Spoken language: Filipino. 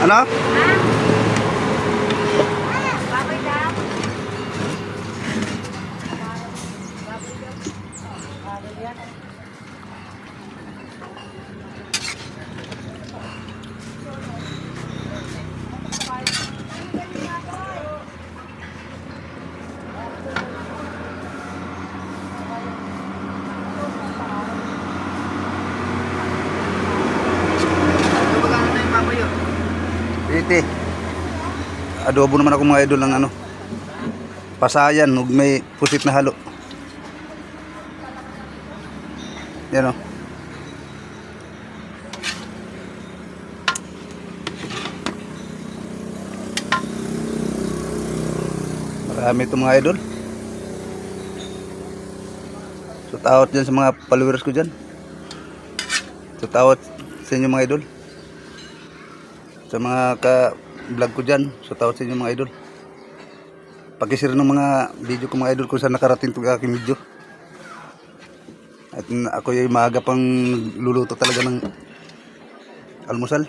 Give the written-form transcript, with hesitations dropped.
Ano? Baboy daw. Iti. Adobo naman ako mga idol ng ano. Pasayan, ug may pusit na halo. Yan o. Marami ito mga idol. Shout out dyan sa mga followers ko dyan. Shout out sa inyo mga idol. Sa mga ka-vlog ko dyan. Shout out sa inyo mga idol. Pag-share ng mga video ko mga idol kung saan nakarating itong aking video. At ako yung maaga pang luluto talaga ng almusal.